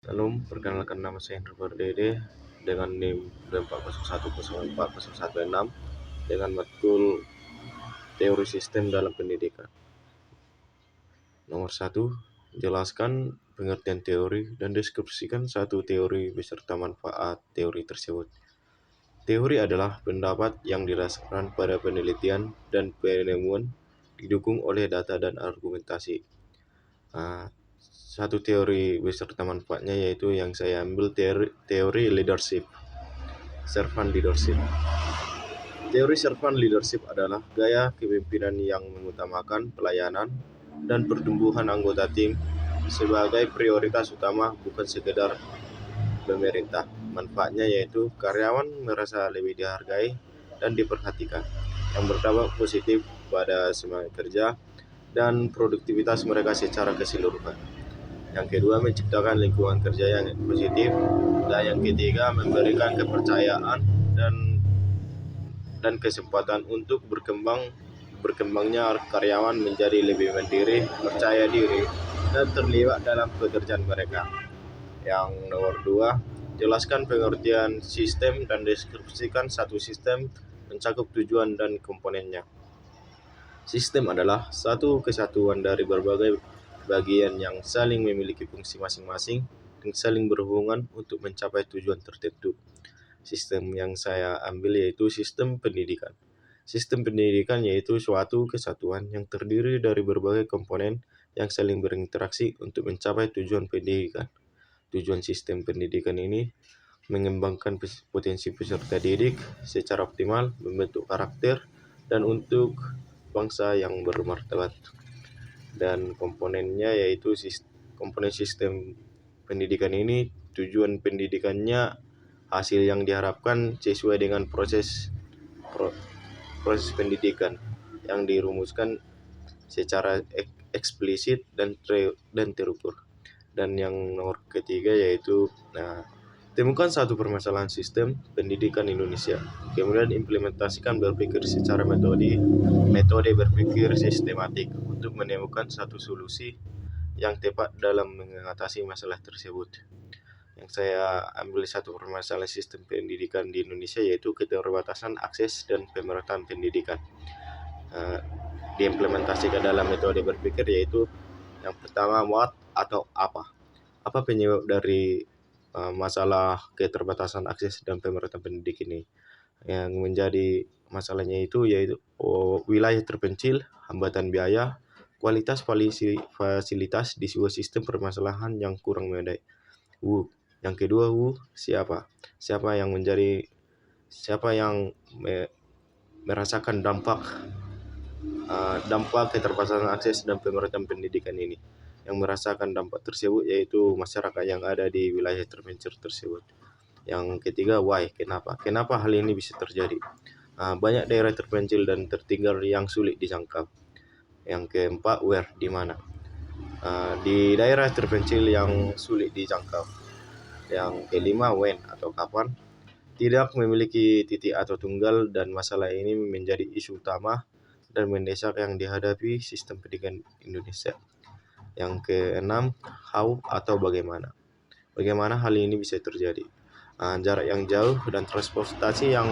Salam, perkenalkan nama saya Hendro Pardede dengan NIM 401040116 dengan matkul teori sistem dalam pendidikan. Nomor 1, jelaskan pengertian teori dan deskripsikan satu teori beserta manfaat teori tersebut. Teori adalah pendapat yang didasarkan pada penelitian dan penemuan didukung oleh data dan argumentasi. Satu teori beserta manfaatnya yaitu yang saya ambil teori leadership, servant leadership. Teori servant leadership adalah gaya kepemimpinan yang mengutamakan pelayanan dan pertumbuhan anggota tim sebagai prioritas utama, bukan sekedar pemerintah. Manfaatnya yaitu karyawan merasa lebih dihargai dan diperhatikan, yang berdampak positif pada semangat kerja dan produktivitas mereka secara keseluruhan. Yang kedua, menciptakan lingkungan kerja yang positif. Dan yang ketiga, memberikan kepercayaan dan kesempatan untuk berkembangnya karyawan menjadi lebih mandiri, percaya diri, dan terlibat dalam pekerjaan mereka. Yang nomor 2, jelaskan pengertian sistem dan deskripsikan satu sistem mencakup tujuan dan komponennya. Sistem adalah satu kesatuan dari berbagai bagian yang saling memiliki fungsi masing-masing dan saling berhubungan untuk mencapai tujuan tertentu. Sistem yang saya ambil yaitu sistem pendidikan. Sistem pendidikan yaitu suatu kesatuan yang terdiri dari berbagai komponen yang saling berinteraksi untuk mencapai tujuan pendidikan. Tujuan sistem pendidikan ini mengembangkan potensi peserta didik secara optimal, membentuk karakter, dan untuk bangsa yang bermartabat. Dan komponennya yaitu komponen sistem pendidikan ini, tujuan pendidikannya, hasil yang diharapkan sesuai dengan proses pendidikan yang dirumuskan secara eksplisit dan terukur. Dan yang nomor ketiga yaitu temukan satu permasalahan sistem pendidikan Indonesia, kemudian implementasikan berpikir secara metode berpikir sistematik untuk menemukan satu solusi yang tepat dalam mengatasi masalah tersebut. Yang saya ambil satu permasalahan sistem pendidikan di Indonesia yaitu keterbatasan akses dan pemerataan pendidikan. Diimplementasikan dalam metode berpikir yaitu yang pertama, what atau apa penyebab dari masalah keterbatasan akses dan pemerataan pendidik ini. Yang menjadi masalahnya itu yaitu wilayah terpencil, hambatan biaya, kualitas fasilitas di sebuah sistem permasalahan yang kurang memadai. Yang kedua, siapa yang merasakan dampak keterbatasan akses dan pemerataan pendidikan ini. Yang merasakan dampak tersebut yaitu masyarakat yang ada di wilayah terpencil tersebut. Yang ketiga, why, kenapa hal ini bisa terjadi. Banyak daerah terpencil dan tertinggal yang sulit dijangkau. Yang keempat, where, di mana. Di daerah terpencil yang sulit dijangkau. Yang kelima, when, atau kapan. Tidak memiliki titik atau tunggal, dan masalah ini menjadi isu utama dan mendesak yang dihadapi sistem pendidikan Indonesia. Yang keenam, how, atau bagaimana. Bagaimana hal ini bisa terjadi. Jarak yang jauh dan transportasi yang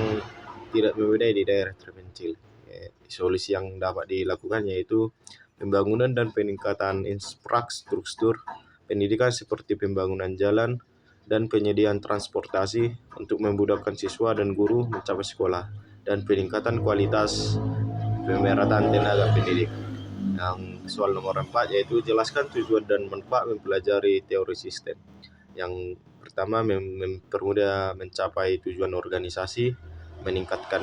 tidak memadai di daerah terpencil. Solusi yang dapat dilakukan yaitu pembangunan dan peningkatan infrastruktur pendidikan seperti pembangunan jalan dan penyediaan transportasi untuk memudahkan siswa dan guru mencapai sekolah, dan peningkatan kualitas pemerataan tenaga pendidik. Yang soal nomor 4 yaitu jelaskan tujuan dan manfaat mempelajari teori sistem. Yang pertama, mempermudah mencapai tujuan organisasi, meningkatkan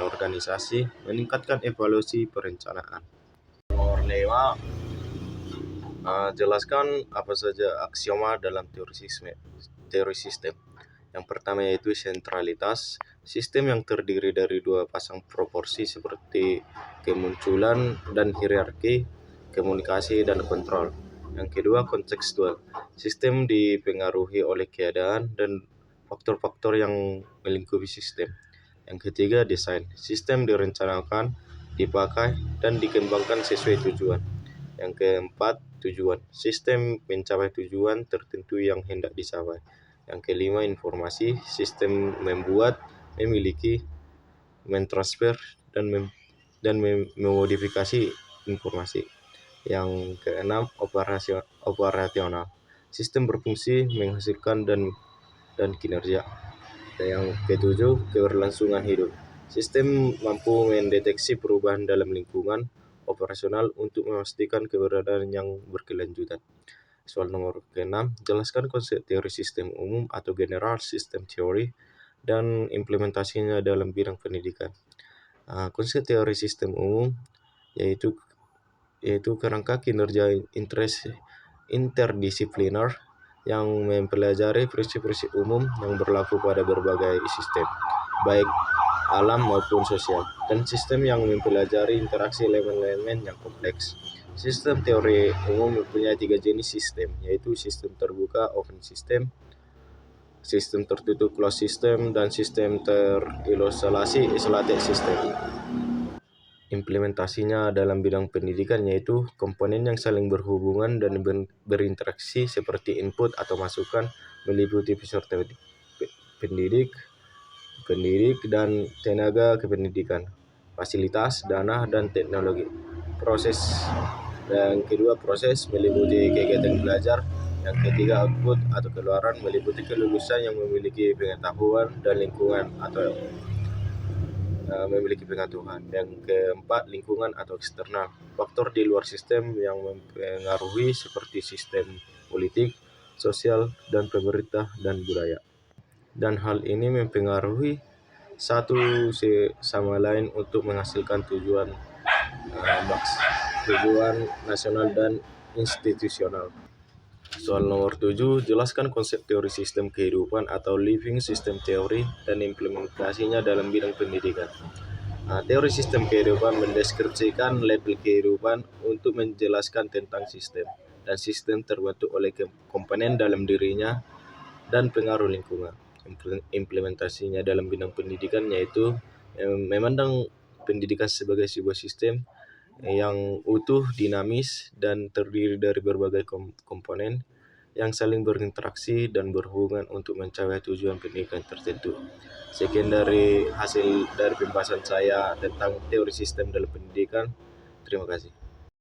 evaluasi perencanaan. Nomor 5, jelaskan apa saja aksioma dalam teori sistem. Yang pertama yaitu sentralitas. Sistem yang terdiri dari dua pasang proporsi seperti kemunculan dan hierarki, komunikasi dan kontrol. Yang kedua, kontekstual. Sistem dipengaruhi oleh keadaan dan faktor-faktor yang melingkupi sistem. Yang ketiga, desain. Sistem direncanakan, dipakai, dan dikembangkan sesuai tujuan. Yang keempat, tujuan. Sistem mencapai tujuan tertentu yang hendak dicapai. Yang kelima, informasi. Sistem membuat, memiliki, mentransfer, dan memodifikasi informasi. Yang keenam, operasional. Sistem berfungsi, menghasilkan, dan kinerja. Dan yang ketujuh, keberlangsungan hidup. Sistem mampu mendeteksi perubahan dalam lingkungan operasional untuk memastikan keberadaan yang berkelanjutan. Soal nomor keenam, jelaskan konsep teori sistem umum atau general system theory dan implementasinya dalam bidang pendidikan. Konsep teori sistem umum yaitu kerangka kinerja interdisipliner yang mempelajari prinsip-prinsip umum yang berlaku pada berbagai sistem, baik alam maupun sosial, dan sistem yang mempelajari interaksi elemen-elemen yang kompleks. Sistem teori umum mempunyai 3 jenis sistem, yaitu sistem terbuka open system, sistem tertutup closed system, dan sistem terisolasi isolated system. Implementasinya dalam bidang pendidikan yaitu komponen yang saling berhubungan dan berinteraksi seperti input atau masukan meliputi peserta pendidik, dan tenaga kependidikan, fasilitas, dana, dan teknologi. Yang kedua, proses meliputi kegiatan belajar. Yang ketiga, output atau keluaran meliputi kelulusan yang memiliki pengetahuan dan lingkungan atau memiliki pengetahuan. Yang keempat, lingkungan atau eksternal. Faktor di luar sistem yang mempengaruhi seperti sistem politik, sosial, dan pemerintah dan budaya. Dan hal ini mempengaruhi satu sama lain untuk menghasilkan tujuan nasional dan institusional. Soal nomor 7, jelaskan konsep teori sistem kehidupan atau living system theory dan implementasinya dalam bidang pendidikan. Teori sistem kehidupan mendeskripsikan label kehidupan untuk menjelaskan tentang sistem, dan sistem terbentuk oleh komponen dalam dirinya dan pengaruh lingkungan. Implementasinya dalam bidang pendidikan yaitu memandang pendidikan sebagai sebuah sistem yang utuh, dinamis, dan terdiri dari berbagai komponen yang saling berinteraksi dan berhubungan untuk mencapai tujuan pendidikan tertentu. Sekian dari hasil dari pembahasan saya tentang teori sistem dalam pendidikan. Terima kasih.